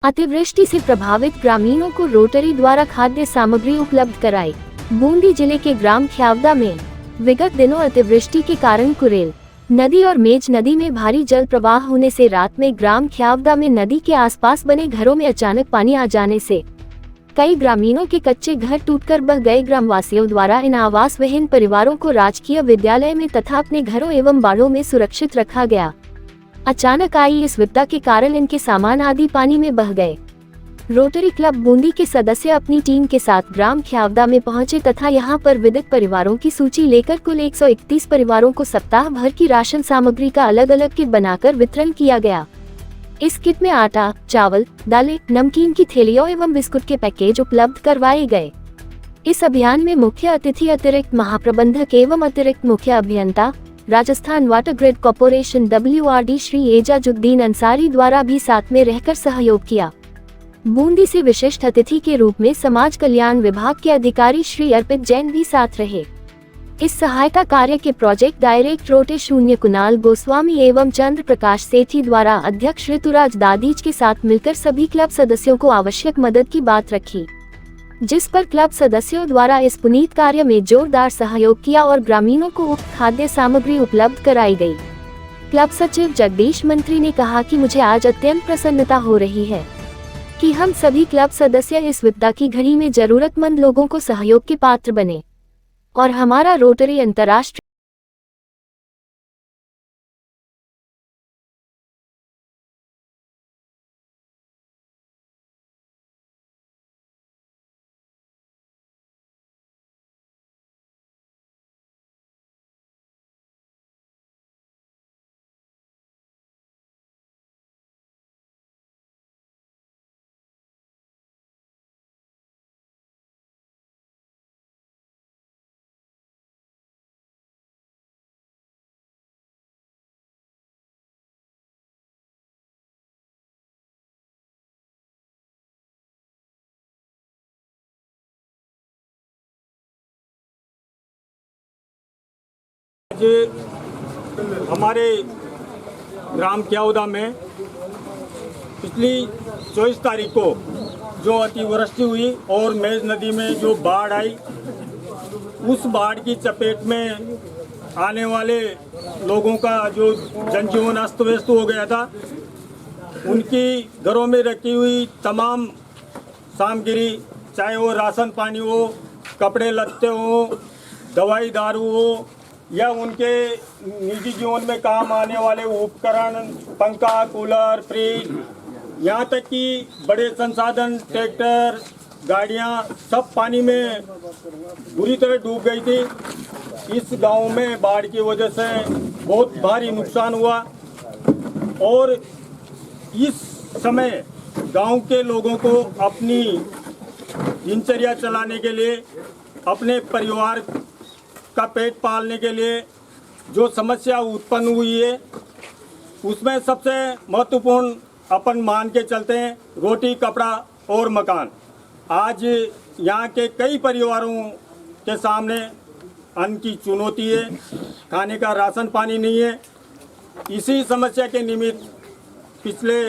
अतिवृष्टि से प्रभावित ग्रामीणों को रोटरी द्वारा खाद्य सामग्री उपलब्ध कराई। बूंदी जिले के ग्राम ख्यावदा में विगत दिनों अतिवृष्टि के कारण कुरेल नदी और मेज नदी में भारी जल प्रवाह होने से रात में ग्राम ख्यावदा में नदी के आसपास बने घरों में अचानक पानी आ जाने से कई ग्रामीणों के कच्चे घर टूटकर बह गए। ग्रामवासियों द्वारा इन आवास विहीन परिवारों को राजकीय विद्यालय में तथा अपने घरों एवं बाड़ों में सुरक्षित रखा गया। अचानक आई इस विपदा के कारण इनके सामान आदि पानी में बह गए। रोटरी क्लब बूंदी के सदस्य अपनी टीम के साथ ग्राम ख्यावदा में पहुंचे तथा यहां पर विदित परिवारों की सूची लेकर कुल 131 परिवारों को सप्ताह भर की राशन सामग्री का अलग अलग किट बनाकर वितरण किया गया। इस किट में आटा, चावल, दालें, नमकीन की थैलियों एवं बिस्कुट के पैकेज उपलब्ध करवाए गए। इस अभियान में मुख्य अतिथि अतिरिक्त महाप्रबंधक एवं अतिरिक्त मुख्य अभियंता Rajasthan water grid corporation WRD Shri Ejazuddin Ansari द्वारा भी साथ में रहकर सहयोग किया। बूंदी से विशिष्ट अतिथि के रूप में समाज कल्याण विभाग के अधिकारी श्री अर्पित जैन भी साथ रहे। इस सहायता कार्य के प्रोजेक्ट डायरेक्टर रोटे शून्य कुणाल गोस्वामी एवं चंद्र प्रकाश सेठी द्वारा अध्यक्ष ऋतुराज दादीज के साथ मिलकर सभी क्लब सदस्यों को आवश्यक मदद की बात रखी, जिस पर क्लब सदस्यों द्वारा इस पुनीत कार्य में जोरदार सहयोग किया और ग्रामीणों को उक्त खाद्य सामग्री उपलब्ध कराई गई। क्लब सचिव जगदीश मंत्री ने कहा कि मुझे आज अत्यंत प्रसन्नता हो रही है कि हम सभी क्लब सदस्य इस विपदा की घड़ी में जरूरतमंद लोगों को सहयोग के पात्र बने और हमारा रोटरी अंतर्राष्ट्रीय आज हमारे ग्राम ख्यावदा में पिछली 24 तारीख को जो अतिवृष्टि हुई और मेज नदी में जो बाढ़ आई, उस बाढ़ की चपेट में आने वाले लोगों का जो जनजीवन अस्त व्यस्त हो गया था, उनकी घरों में रखी हुई तमाम सामग्री, चाहे वो राशन पानी हो, कपड़े लत्ते हो, दवाई दारू हो या उनके निजी जीवन में काम आने वाले उपकरण, पंखा, कूलर, फ्रिज, यहाँ तक कि बड़े संसाधन, ट्रैक्टर, गाड़ियाँ सब पानी में बुरी तरह डूब गई थी। इस गांव में बाढ़ की वजह से बहुत भारी नुकसान हुआ और इस समय गांव के लोगों को अपनी दिनचर्या चलाने के लिए, अपने परिवार का पेट पालने के लिए जो समस्या उत्पन्न हुई है, उसमें सबसे महत्वपूर्ण अपन मान के चलते हैं रोटी, कपड़ा और मकान। आज यहाँ के कई परिवारों के सामने अन्न की चुनौती है, खाने का राशन पानी नहीं है। इसी समस्या के निमित्त पिछले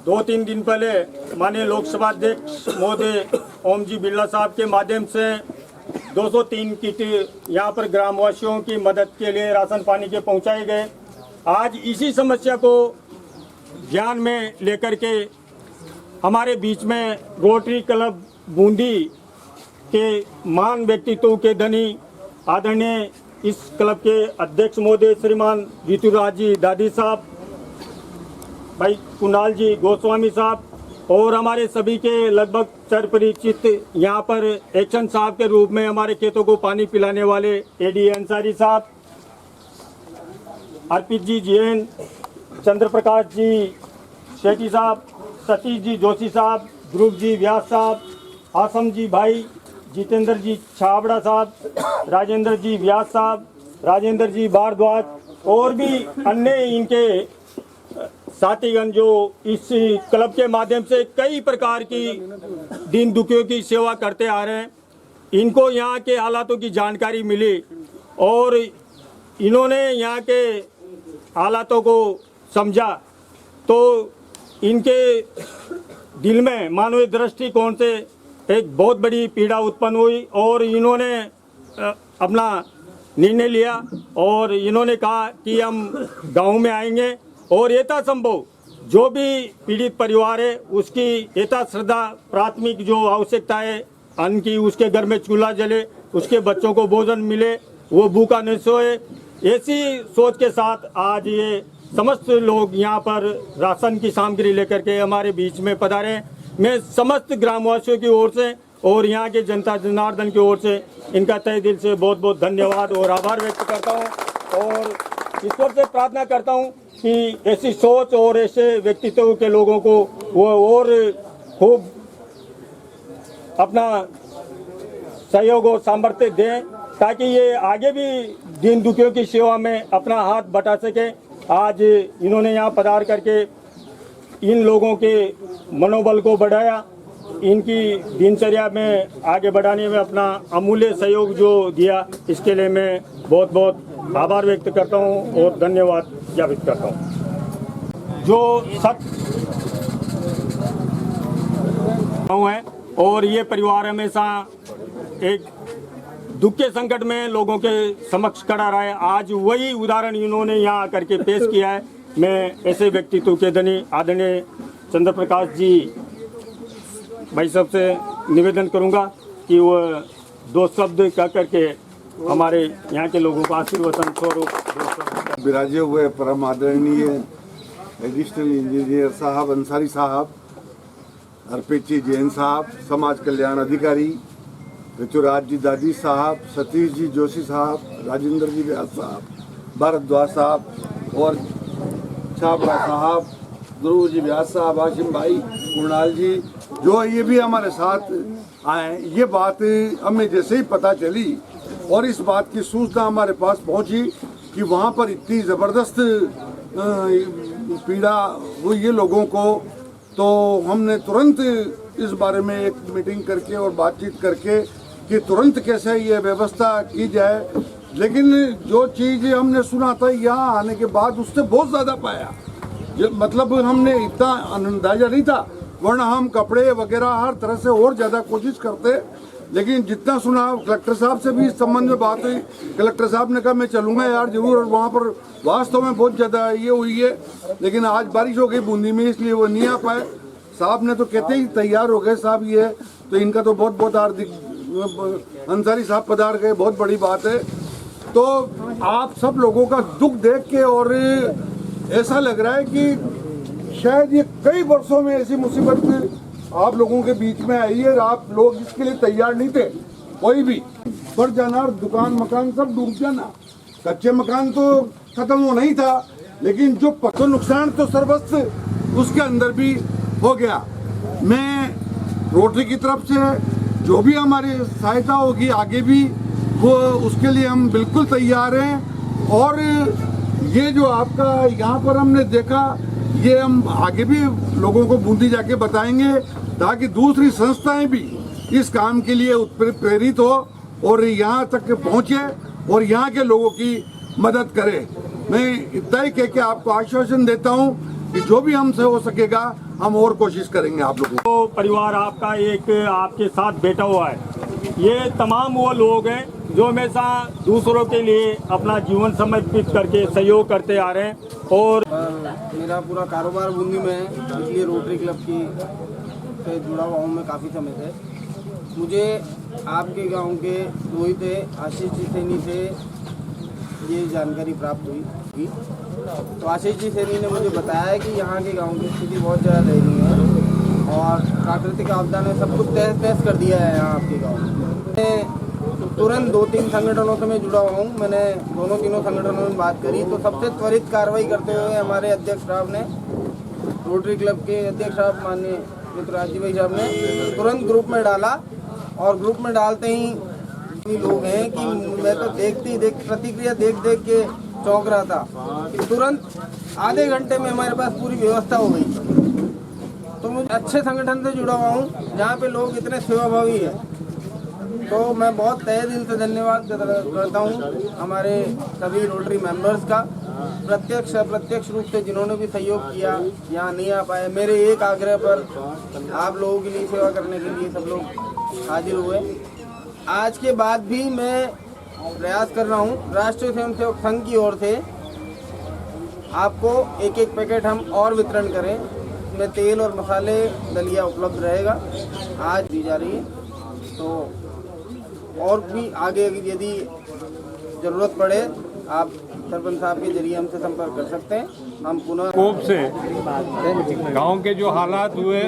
2-3 दिन पहले माननीय लोकसभा अध्यक्ष महोदय ओम जी बिरला साहब के माध्यम से 203 किट यहाँ पर ग्रामवासियों की मदद के लिए राशन पानी के पहुँचाए गए। आज इसी समस्या को ध्यान में लेकर के हमारे बीच में रोटरी क्लब बूंदी के महान व्यक्तित्व के धनी आदरणीय इस क्लब के अध्यक्ष महोदय श्रीमान ऋतुराज जी दादी साहब, भाई कुणाल जी गोस्वामी साहब और हमारे सभी के लगभग चर परिचित यहाँ पर एक्शन साहब के रूप में हमारे खेतों को पानी पिलाने वाले AD अंसारी साहब, अर्पित जी जैन, चंद्र प्रकाश जी सेठी साहब, सतीश जी जोशी साहब, ध्रुव जी व्यास साहब, आसम जी भाई, जितेंद्र जी छाबड़ा साहब, राजेंद्र जी व्यास साहब, राजेंद्र जी भारद्वाज और भी अन्य इनके साथीगण जो इस क्लब के माध्यम से कई प्रकार की दीन दुखियों की सेवा करते आ रहे हैं। इनको यहाँ के हालातों की जानकारी मिली और इन्होंने यहाँ के हालातों को समझा, तो इनके दिल में मानवीय दृष्टिकोण से एक बहुत बड़ी पीड़ा उत्पन्न हुई और इन्होंने अपना निर्णय लिया और इन्होंने कहा कि हम गांव में आएंगे और यथासंभव जो भी पीड़ित परिवार है उसकी यथाश्रद्धा प्राथमिक जो आवश्यकता है अन्न की, उसके घर में चूल्हा जले, उसके बच्चों को भोजन मिले, वो भूखा नहीं सोए, ऐसी सोच के साथ आज ये समस्त लोग यहाँ पर राशन की सामग्री लेकर के हमारे बीच में पधारे। मैं समस्त ग्रामवासियों की ओर से और यहाँ के जनता जनार्दन की ओर से इनका तहे दिल से बहुत बहुत धन्यवाद और आभार व्यक्त करता हूँ और ईश्वर से प्रार्थना करता हूँ कि ऐसी सोच और ऐसे व्यक्तित्व के लोगों को वो और खूब अपना सहयोग और सामर्थ्य दें ताकि ये आगे भी दीन दुखियों की सेवा में अपना हाथ बटा सके। आज इन्होंने यहाँ पधार करके इन लोगों के मनोबल को बढ़ाया, इनकी दिनचर्या में आगे बढ़ाने में अपना अमूल्य सहयोग जो दिया, इसके लिए मैं बहुत बहुत आभार व्यक्त करता हूँ और धन्यवाद ज्ञापित करता हूँ। जो सच है और ये परिवार हमेशा एक दुख के संकट में लोगों के समक्ष खड़ा रहा है, आज वही उदाहरण इन्होंने यहाँ आकर के पेश किया है। मैं ऐसे व्यक्तित्व के धनी आदरणीय चंद्र प्रकाश जी भाई साहब से निवेदन करूँगा कि वो दो शब्द कह करके हमारे यहाँ के लोगों को आशीर्वचन स्वरूप विराजे हुए परम आदरणीय एडिशनल इंजीनियर साहब अंसारी साहब, अर्पित जी जैन साहब, समाज कल्याण अधिकारी ऋतुराज जी दादी साहब, सतीश जी जोशी साहब, राजेंद्र जी व्यास साहब, भारद्वाज साहब और छाबड़ा साहब, ध्रुव जी व्यास साहब, हाशिम भाई, कुणाल जी, जो ये भी हमारे साथ आए। ये बात हमें जैसे ही पता चली और इस बात की सूचना हमारे पास पहुंची कि वहाँ पर इतनी ज़बरदस्त पीड़ा हुई है लोगों को, तो हमने तुरंत इस बारे में एक मीटिंग करके और बातचीत करके कि तुरंत कैसे ये व्यवस्था की जाए। लेकिन जो चीज़ हमने सुना था यहाँ आने के बाद उससे बहुत ज़्यादा पाया, मतलब हमने इतना अंदाजा नहीं था, वरना हम कपड़े वगैरह हर तरह से और ज़्यादा कोशिश करते। लेकिन जितना सुना, कलेक्टर साहब से भी इस संबंध में बात हुई, कलेक्टर साहब ने कहा मैं चलूँगा यार जरूर, और वहाँ पर वास्तव में बहुत ज़्यादा ये हुई है। लेकिन आज बारिश हो गई बूंदी में, इसलिए वो नहीं आ पाए। साहब ने तो कहते ही तैयार हो गए साहब, ये तो इनका तो बहुत बहुत हार्दिक, अंसारी साहब पधार गए, बहुत बड़ी बात है। तो आप सब लोगों का दुख देख के और ऐसा लग रहा है कि शायद ये कई वर्षों में ऐसी मुसीबत आप लोगों के बीच में आई है और आप लोग इसके लिए तैयार नहीं थे। कोई भी बढ़ जाना, दुकान मकान सब डूब जाना, कच्चे मकान तो खत्म होना ही था, लेकिन जो पशु नुकसान तो सर्वस्व उसके अंदर भी हो गया। मैं रोटरी की तरफ से जो भी हमारी सहायता होगी आगे भी, वो उसके लिए हम बिल्कुल तैयार हैं। और ये जो आपका यहाँ पर हमने देखा, ये हम आगे भी लोगों को बूंदी जाके बताएंगे ताकि दूसरी संस्थाएं भी इस काम के लिए प्रेरित हो और यहाँ तक पहुँचे और यहाँ के लोगों की मदद करें। मैं इतना ही कह के आपको आश्वासन देता हूँ कि जो भी हमसे हो सकेगा हम और कोशिश करेंगे आप लोगों को। तो परिवार आपका एक आपके साथ बैठा हुआ है, ये तमाम वो लोग हैं जो हमेशा दूसरों के लिए अपना जीवन समर्पित करके सहयोग करते आ रहे हैं। और मेरा पूरा कारोबार बूंदी में है, इसलिए रोटरी क्लब की से जुड़ा हुआ हूँ मैं काफ़ी समय से। मुझे आपके गांव के रोहित आशीष जी सैनी से ये जानकारी प्राप्त हुई। तो आशीष जी सैनी ने मुझे बताया कि यहाँ के गांव की स्थिति बहुत ज़्यादा दयनीय है और प्राकृतिक आपदा ने सब कुछ तहस नहस कर दिया है यहाँ आपके गाँव में। तुरंत 2-3 संगठनों से मैं जुड़ा हुआ हूँ, मैंने दोनों तीनों संगठनों में बात करी, तो सबसे त्वरित कार्रवाई करते हुए हमारे अध्यक्ष साहब ने, रोटरी क्लब के अध्यक्ष साहब माननीय ऋतुराज जी भाई साहब ने तुरंत ग्रुप में डाला। और ग्रुप में डालते ही लोग हैं कि मैं तो प्रतिक्रिया देख के चौंक रहा था कि तुरंत आधे घंटे में हमारे पास पूरी व्यवस्था हो गई। तो मैं अच्छे संगठन से जुड़ा हुआ हूँ जहाँ पे लोग इतने सेवाभावी हैं, तो मैं बहुत तहे दिल से धन्यवाद करता हूँ हमारे सभी रोटरी मेंबर्स का प्रत्यक्ष अप्रत्यक्ष रूप से जिन्होंने भी सहयोग किया, यहाँ नहीं आ पाए, मेरे एक आग्रह पर आप लोगों के लिए सेवा करने के लिए सब लोग हाजिर हुए। आज के बाद भी मैं प्रयास कर रहा हूँ राष्ट्रीय स्वयंसेवक संघ की ओर से आपको एक एक पैकेट हम और वितरण करें। इसमें तेल और मसाले दलिया उपलब्ध रहेगा, आज दी जा रही है। तो और भी आगे यदि ज़रूरत पड़े आप सरपंच साहब के जरिए हमसे संपर्क कर सकते हैं। हम पुनः कोप से गांव के जो हालात हुए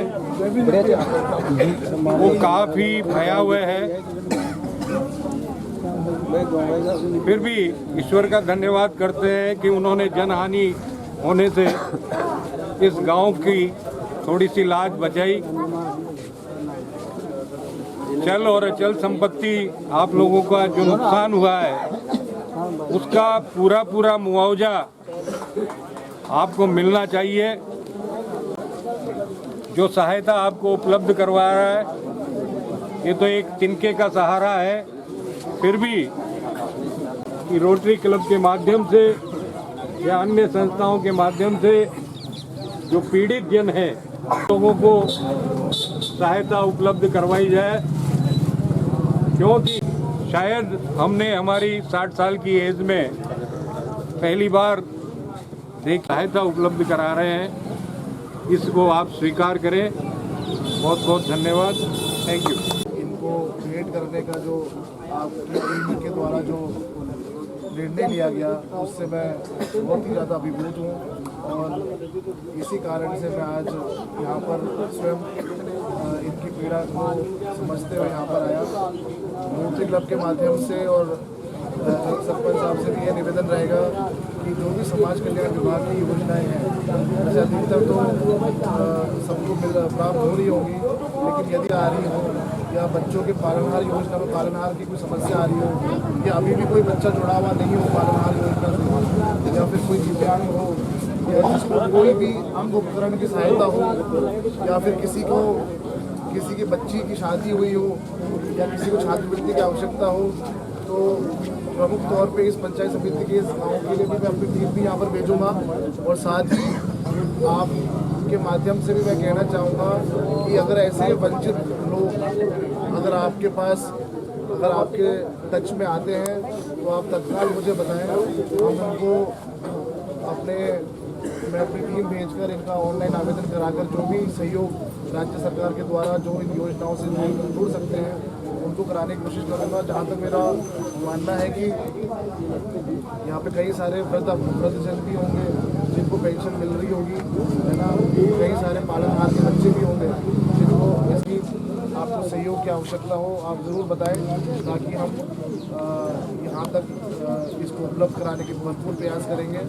वो काफ़ी भया हुए हैं। फिर भी ईश्वर का धन्यवाद करते हैं कि उन्होंने जनहानि होने से इस गांव की थोड़ी सी लाज बचाई। चल और अचल संपत्ति आप लोगों का जो नुकसान हुआ है उसका पूरा मुआवजा आपको मिलना चाहिए। जो सहायता आपको उपलब्ध करवा रहा है ये तो एक तिनके का सहारा है, फिर भी कि रोटरी क्लब के माध्यम से या अन्य संस्थाओं के माध्यम से जो पीड़ित जन हैं लोगों को सहायता उपलब्ध करवाई जाए, क्योंकि शायद हमने हमारी 60 साल की एज में पहली बार सहायता उपलब्ध करा रहे हैं। इसको आप स्वीकार करें। बहुत बहुत धन्यवाद। Thank you. इनको क्रिएट करने का जो आपकी टीम के द्वारा जो निर्णय लिया गया उससे मैं बहुत ही ज़्यादा अभिभूत हूँ और इसी कारण से मैं आज यहाँ पर स्वयं इनकी पीड़ा को समझते हुए यहाँ पर आया। रोटरी क्लब के माध्यम से और सरपंच साहब से भी ये निवेदन रहेगा कि जो भी समाज कल्याण विभाग की योजनाएं हैं वैसे अधिकतर तो सबको प्राप्त हो रही होंगी, लेकिन यदि आ रही हो या बच्चों के पालनहार योजना में पालनहार की कोई समस्या आ रही हो या अभी भी कोई बच्चा जुड़ा हुआ नहीं हो पालनहार योजना से या फिर कोई दिव्यांग हो या जिसको कोई भी अंग उपकरण की सहायता हो या फिर किसी की बच्ची की शादी हुई हो या किसी को छात्रवृत्ति की आवश्यकता हो, तो प्रमुख तौर पे इस पंचायत समिति के इस गाँव के लिए भी मैं अपनी टीम भी यहाँ पर भेजूँगा और साथ ही आपके माध्यम से भी मैं कहना चाहूँगा कि अगर ऐसे वंचित लोग अगर आपके टच में आते हैं तो आप तत्काल मुझे बताएं। हम उनको मैं अपनी टीम भेजकर इनका ऑनलाइन आवेदन कराकर जो भी सहयोग राज्य सरकार के द्वारा जो इन योजनाओं से जुड़ सकते हैं उनको कराने की कोशिश करूँगा। जहाँ तक मेरा मानना है कि यहाँ पे कई सारे वृद्धजन भी होंगे जिनको पेंशन मिल रही होगी, है ना, कई सारे पालनहार के बच्चे भी होंगे जिनको इसकी आपको सहयोग की आवश्यकता हो आप ज़रूर बताएं ताकि हम यहाँ तक इसको उपलब्ध कराने के भरपूर प्रयास करेंगे।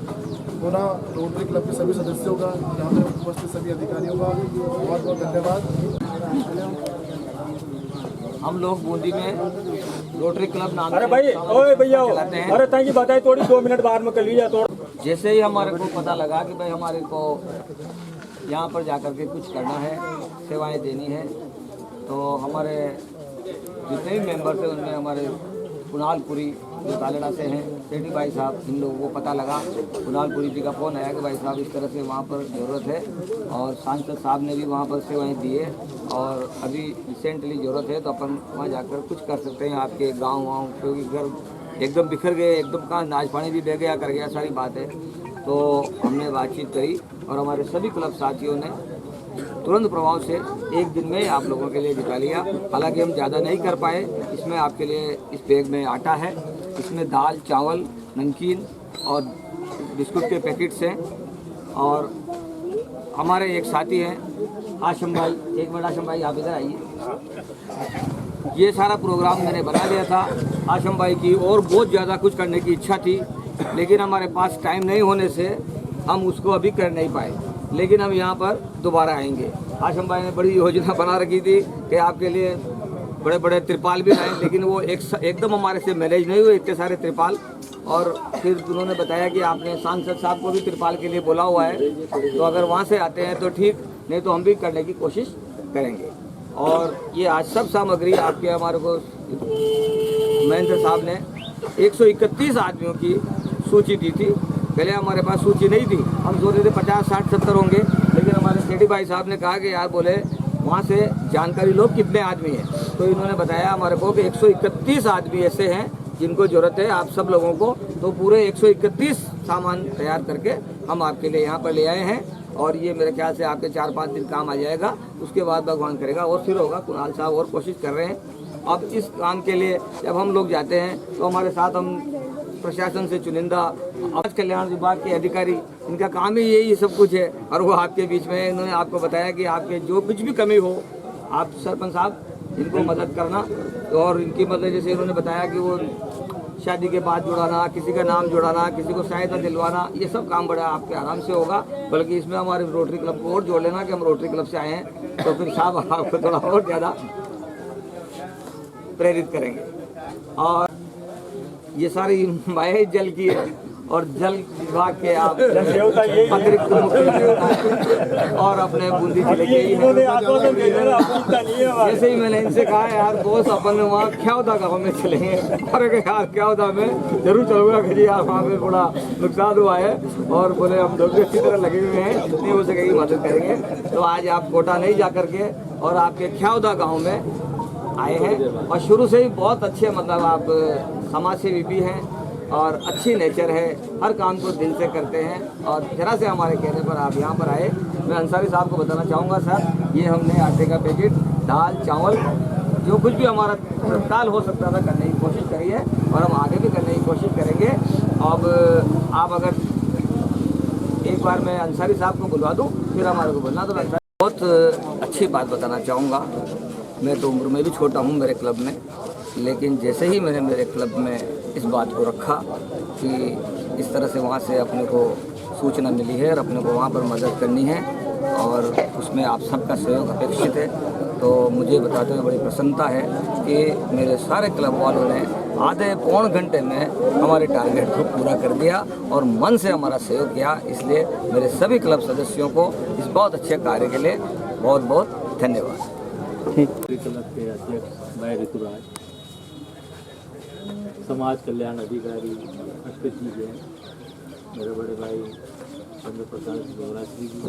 पुनः रोटरी क्लब के सभी सदस्यों का, यहाँ पर उपस्थित सभी अधिकारियों का बहुत बहुत धन्यवाद। हम लोग बूंदी में रोटरी क्लब नाम अरे भाई ओए भैया चलाते हैं। अरे ताकि बताए थोड़ी 2 मिनट बाहर में कर लिया तो जैसे ही हमारे को पता लगा कि भाई हमारे को यहाँ पर जाकर के कुछ करना है, सेवाएं देनी है, तो हमारे जितने भी मेंबर्स हैं उनमें हमारे कुणालपुरी जो तालेड़ा से हैं सेठी भाई साहब, इन लोगों को पता लगा। कुणालपुरी जी का फ़ोन आया कि भाई साहब इस तरह से वहाँ पर ज़रूरत है और सांसद साहब ने भी वहाँ पर सेवाएं दी है और अभी रिसेंटली ज़रूरत है तो अपन वहाँ जाकर कुछ कर सकते हैं आपके गाँव क्योंकि घर एकदम बिखर गए, एकदम कहाँ नाच पानी भी बह गया कर गया, सारी बात है। तो हमने बातचीत करी और हमारे सभी क्लब साथियों ने तुरंत प्रभाव से एक दिन में आप लोगों के लिए जुटा लिया। हालांकि हम ज़्यादा नहीं कर पाए। इसमें आपके लिए इस बैग में आटा है, इसमें दाल चावल नमकीन और बिस्कुट के पैकेट्स हैं और हमारे एक साथी हैं आशम भाई, एक मिनट आशम भाई आप इधर आइए। ये सारा प्रोग्राम मैंने बना लिया था आशम भाई की और बहुत ज़्यादा कुछ करने की इच्छा थी, लेकिन हमारे पास टाइम नहीं होने से हम उसको अभी कर नहीं पाए, लेकिन हम यहाँ पर दोबारा आएंगे। आशम भाई ने बड़ी योजना बना रखी थी कि आपके लिए बड़े बड़े त्रिपाल भी लाए, लेकिन वो एकदम हमारे से मैनेज नहीं हुए इतने सारे त्रिपाल। और फिर उन्होंने बताया कि आपने सांसद साहब को भी त्रिपाल के लिए बोला हुआ है, तो अगर वहाँ से आते हैं तो ठीक, नहीं तो हम भी करने की कोशिश करेंगे। और ये आज सब सामग्री आपके हमारे को महेंद्र साहब ने 131 आदमियों की सूची दी थी पहले हमारे पास सूची नहीं थी, हम सोच रहे थे 50, 60, 70 होंगे, लेकिन हमारे सेठी भाई साहब ने कहा कि यार बोले वहाँ से जानकारी लो कितने आदमी हैं, तो इन्होंने बताया हमारे को कि 131 आदमी ऐसे हैं जिनको ज़रूरत है आप सब लोगों को, तो पूरे 131 सामान तैयार करके हम आपके लिए यहाँ पर ले आए हैं। और ये मेरे ख्याल से आपके 4-5 दिन काम आ जाएगा, उसके बाद भगवान करेगा और फिर होगा। कुणाल साहब और कोशिश कर रहे हैं। अब इस काम के लिए जब हम लोग जाते हैं तो हमारे साथ हम प्रशासन से चुनिंदा समाज कल्याण विभाग के अधिकारी, इनका काम ही यही सब कुछ है, और वो आपके बीच में इन्होंने आपको बताया कि आपके जो कुछ भी कमी हो, आप सरपंच साहब इनको मदद करना। और इनकी मदद जैसे इन्होंने बताया कि वो शादी के बाद जुड़ाना, किसी का नाम जुड़ाना, किसी को सहायता दिलवाना, ये सब काम बड़ा आपके आराम से होगा। बल्कि इसमें हमारे रोटरी क्लब को और जोड़ लेना कि हम रोटरी क्लब से आए हैं, तो फिर साहब आपको थोड़ा और ज़्यादा प्रेरित करेंगे। और ये सारी माया जल की है और जल विभाग के आप अतिरिक्त मुख्य और अपने बूंदी जिले के ही हैं। जैसे ही मैंने इनसे कहा यार बॉस अपन वहाँ ख्यावदा गाँव में चलेंगे, और यार ख्यावदा में जरूर चलूँगा कि जी यार वहाँ पे थोड़ा नुकसान हुआ है, और बोले हम लोग अच्छी तरह लगे हुए हैं, जितनी हो सकेगी मदद करेंगे। तो आज आप कोटा नहीं जा करके और आपके ख्यावदा गाँव में आए हैं, और शुरू से ही बहुत अच्छे मतलब आप समाज सेवी भी हैं और अच्छी नेचर है, हर काम को दिल से करते हैं। और जरा से हमारे कहने पर आप यहाँ पर आए। मैं अंसारी साहब को बताना चाहूँगा सर, ये हमने आटे का पैकेट, दाल, चावल, जो कुछ भी हमारा तत्काल हो सकता था करने की कोशिश करी है, और हम आगे भी करने की कोशिश करेंगे। अब आप अगर एक बार मैं अंसारी साहब को बुलवा दूँ फिर हमारे को बोलना। तो बहुत अच्छी बात बताना चाहूँगा, मैं तो उम्र में भी छोटा हूँ मेरे क्लब में, लेकिन जैसे ही मैंने मेरे क्लब में इस बात को रखा कि इस तरह से वहाँ से अपने को सूचना मिली है और अपने को वहाँ पर मदद करनी है और उसमें आप सबका सहयोग अपेक्षित है, तो मुझे बताते हुए बड़ी प्रसन्नता है कि मेरे सारे क्लब वालों ने आधे पौन घंटे में हमारे टारगेट को पूरा कर दिया और मन से हमारा सहयोग किया। इसलिए मेरे सभी क्लब सदस्यों को इस बहुत अच्छे कार्य के लिए बहुत बहुत धन्यवाद। क्लब के अध्यक्ष भाई ऋतुराज, समाज कल्याण अधिकारी अश्वित जी हैं, मेरे बड़े भाई चंद्र प्रकाश गौराश्री जी,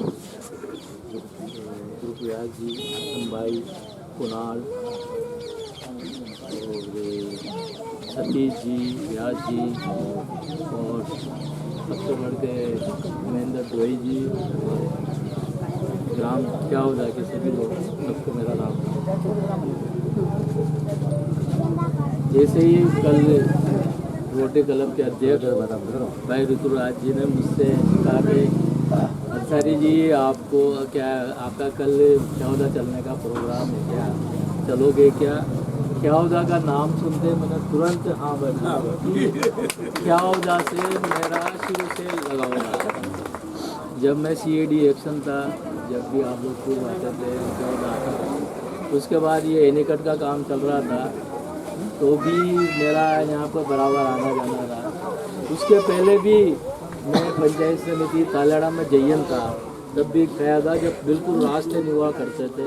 ध्रुव व्यास जी, हसन भाई, कुणाल और सतीश जी, व्यास जी, और सबसे बढ़ के महेंद्र द्वई जी, ग्राम ख्यावदा के सभी लोग, सबको मेरा नाम। जैसे ही कल रोटरी क्लब के अध्यक्ष भाई ऋतुराज जी ने मुझसे कहा कि अंसारी जी आपको क्या आपका कल ख्यावदा चलने का प्रोग्राम है क्या, चलोगे क्या? ख्यावदा का नाम सुनते मैंने तुरंत हाँ बना। ख्यावदा से मेरा शुरू से लगाव था। जब मैं CAD एक्शन था, जब भी आप लोग खूब आते थे ख्यावदा आता, उसके बाद ये एनिकट का काम चल रहा था तो भी मेरा यहाँ पर बराबर आना जाना रहा। उसके पहले भी मैं पंचायत समिति तालाड़ा में जयन था, तब भी ख्यावदा जब बिल्कुल रास्ते नहीं हुआ करते थे,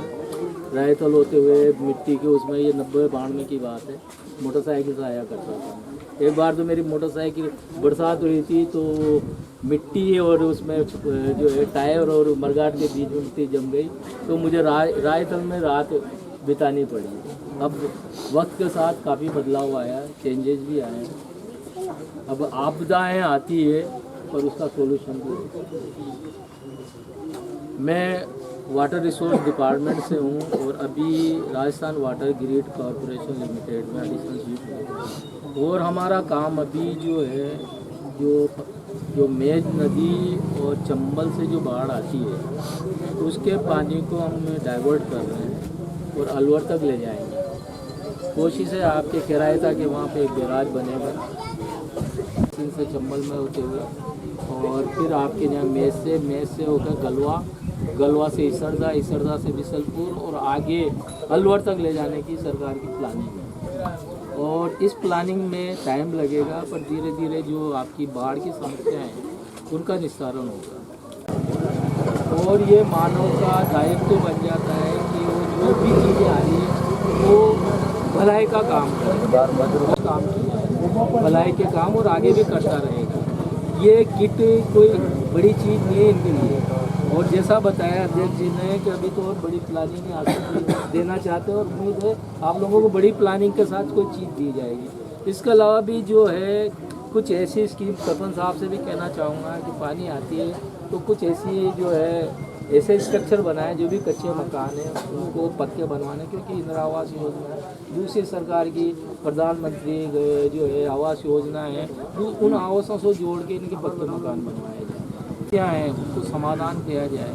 रायतल होते हुए मिट्टी के उसमें, ये 90-92 की बात है, मोटरसाइकिल से आया करता था। एक बार तो मेरी मोटरसाइकिल बरसात हुई थी तो मिट्टी और उसमें जो है टायर और मरगाट के बीच में मिट्टी जम गई, तो मुझे रायतल में रात बितानी पड़ी। अब वक्त के साथ काफ़ी बदलाव आया, चेंजेस भी आए हैं। अब आपदाएँ आती है पर उसका सोल्यूशन भी। मैं वाटर रिसोर्स डिपार्टमेंट से हूँ और अभी Rajasthan water grid corporation limited में एडिशनल चीफ हूँ। और हमारा काम अभी जो है, जो मेज नदी और चंबल से जो बाढ़ आती है उसके पानी को हम डाइवर्ट कर रहे हैं और अलवर तक ले जाएंगे। कोशिश है आपके किराएता के वहाँ पे एक बैराज बनेगा से चंबल में होते हुए, और फिर आपके यहाँ मेज से होकर गलवा से इसरदा, इसरदा से बिसलपुर और आगे अलवर तक ले जाने की सरकार की प्लानिंग है। और इस प्लानिंग में टाइम लगेगा पर धीरे धीरे जो आपकी बाढ़ की समस्याएं हैं उनका निस्तारण होगा। और ये मानव का दायित्व बन जाता है कि वो जो भी चीज़ें आ रही है वो भलाई का काम करे, काम किया है भलाई के काम और आगे भी करता रहेगा। ये किट कोई बड़ी चीज़ नहीं है इनके लिए। और जैसा बताया अध्यक्ष जी ने कि अभी तो और बड़ी प्लानिंग आप देना चाहते हैं और उम्मीद है आप लोगों को बड़ी प्लानिंग के साथ कोई चीज़ दी जाएगी। इसके अलावा भी जो है कुछ ऐसी स्कीम सरपंच साहब से भी कहना चाहूँगा कि पानी आती है तो कुछ ऐसी जो है ऐसे स्ट्रक्चर बनाए जो भी कच्चे मकान हैं उनको पक्के बनवाने, क्योंकि इंदिरा आवास योजना दूसरी सरकार की प्रधानमंत्री जो है आवास योजना है उन आवासों से जोड़ के इनके पक्के मकान बनवाए जाए, क्या है उनको समाधान दिया जाए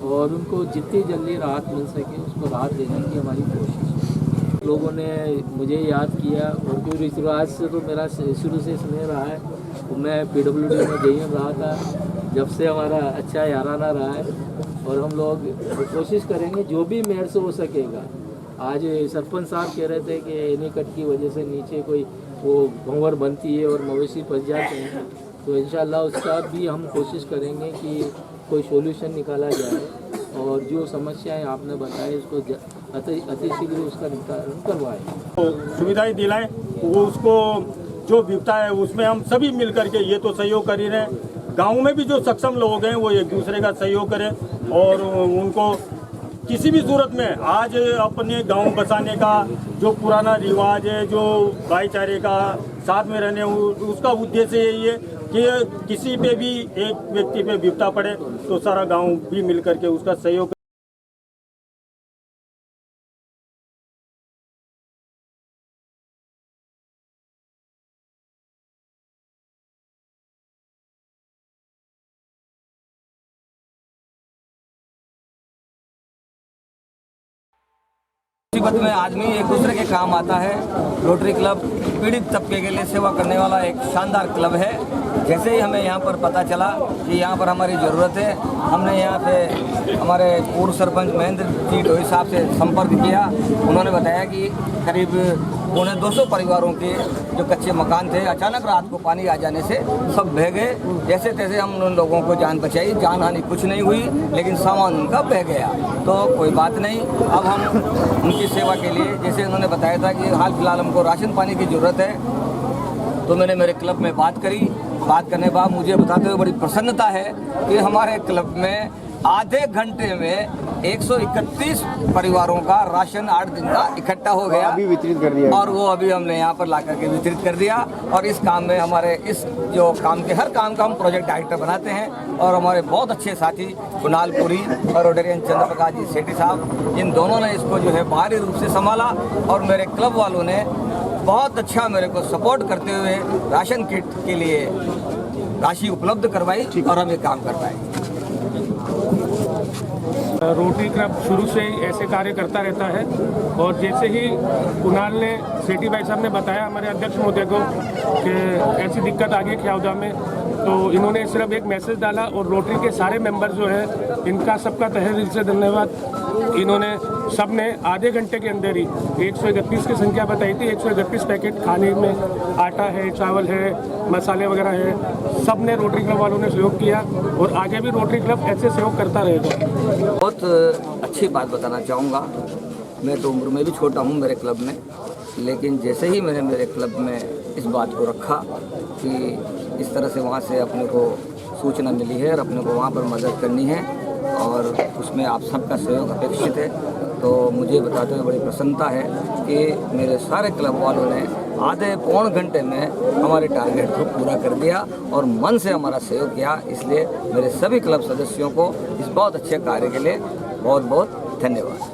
और उनको जितनी जल्दी राहत मिल सके उसको राहत देने की हमारी कोशिश है। लोगों ने मुझे याद किया और क्योंकि ऋतुराज से तो मेरा शुरू से स्नेह रहा है, तो मैं PWD में JM रहा था, जब से हमारा अच्छा याराना रहा है और हम लोग कोशिश करेंगे जो भी मेयर से हो सकेगा। आज सरपंच साहब कह रहे थे कि एनीकट की वजह से नीचे कोई वो भंवर बनती है और मवेशी फंस जाते हैं, तो इंशाल्लाह उसका भी हम कोशिश करेंगे कि कोई सॉल्यूशन निकाला जाए और जो समस्याएं आपने बताई उसको अतिशीघ्र उसका निवारण करवाएं। सुविधाएं दिलाएं, वो उसको जो विपता है उसमें हम सभी मिल करके ये तो सहयोग कर ही रहे हैं। गाँव में भी जो सक्षम लोग हैं वो एक दूसरे का सहयोग करें और उनको किसी भी सूरत में आज अपने गांव बसाने का जो पुराना रिवाज है, जो भाईचारे का साथ में रहने, उसका उद्देश्य यही है कि किसी पे भी एक व्यक्ति पे विपता पड़े तो सारा गांव भी मिल करके उसका सहयोग। मुसीबत में आदमी एक दूसरे के काम आता है। रोटरी क्लब पीड़ित तबके के लिए सेवा करने वाला एक शानदार क्लब है। जैसे ही हमें यहाँ पर पता चला कि यहाँ पर हमारी ज़रूरत है, हमने यहाँ पे हमारे पूर्व सरपंच महेंद्र जी ढोई साहब से संपर्क किया। उन्होंने बताया कि करीब 200 परिवारों के जो कच्चे मकान थे अचानक रात को पानी आ जाने से सब बह गए। जैसे तैसे हम उन लोगों को जान बचाई, जान हानि कुछ नहीं हुई लेकिन सामान उनका बह गया, तो कोई बात नहीं। अब हम उनकी सेवा के लिए, जैसे उन्होंने बताया था कि हाल फिलहाल हमको राशन पानी की ज़रूरत है, तो मैंने मेरे क्लब में बात करी। बात करने के बाद मुझे बताते हुए बड़ी प्रसन्नता है कि हमारे क्लब में आधे घंटे में 131 परिवारों का राशन 8 दिन का इकट्ठा हो गया, अभी वितरित कर दिया और वो अभी हमने यहाँ पर ला करके वितरित कर दिया। और इस काम में हमारे इस जो काम के हर काम का हम प्रोजेक्ट डायरेक्टर बनाते हैं और हमारे बहुत अच्छे साथी कुणाल पुरी और रोटेरियन चंद्र प्रकाश जी सेठी साहब, इन दोनों ने इसको जो है बाहरी रूप से संभाला और मेरे क्लब वालों ने बहुत अच्छा मेरे को सपोर्ट करते हुए राशन किट के लिए राशि उपलब्ध करवाई और हम ये काम कर पाए। रोटरी क्लब शुरू से ऐसे कार्य करता रहता है और जैसे ही कुणाल ने सेठी भाई साहब ने बताया हमारे अध्यक्ष महोदय को कि ऐसी दिक्कत आ गई ख्याउदा में, तो इन्होंने सिर्फ एक मैसेज डाला और रोटरी के सारे मेंबर जो है इनका सबका तहे दिल से धन्यवाद। इन्होंने सब ने आधे घंटे के अंदर ही 131 की संख्या बताई थी। 131 पैकेट खाने में आटा है, चावल है, मसाले वगैरह है, सब ने रोटरी क्लब वालों ने सहयोग किया और आगे भी रोटरी क्लब ऐसे सहयोग करता रहेगा। बहुत अच्छी बात बताना चाहूँगा, मैं तो उम्र में भी छोटा हूँ मेरे क्लब में, लेकिन जैसे ही मैंने मेरे क्लब में इस बात को रखा कि इस तरह से वहाँ से अपने को सूचना मिली है और अपने को वहाँ पर मदद करनी है और उसमें आप सबका सहयोग अपेक्षित है, तो मुझे बताते हुए बड़ी प्रसन्नता है कि मेरे सारे क्लब वालों ने आधे पौन घंटे में हमारे टारगेट को पूरा कर दिया और मन से हमारा सहयोग किया। इसलिए मेरे सभी क्लब सदस्यों को इस बहुत अच्छे कार्य के लिए बहुत बहुत धन्यवाद।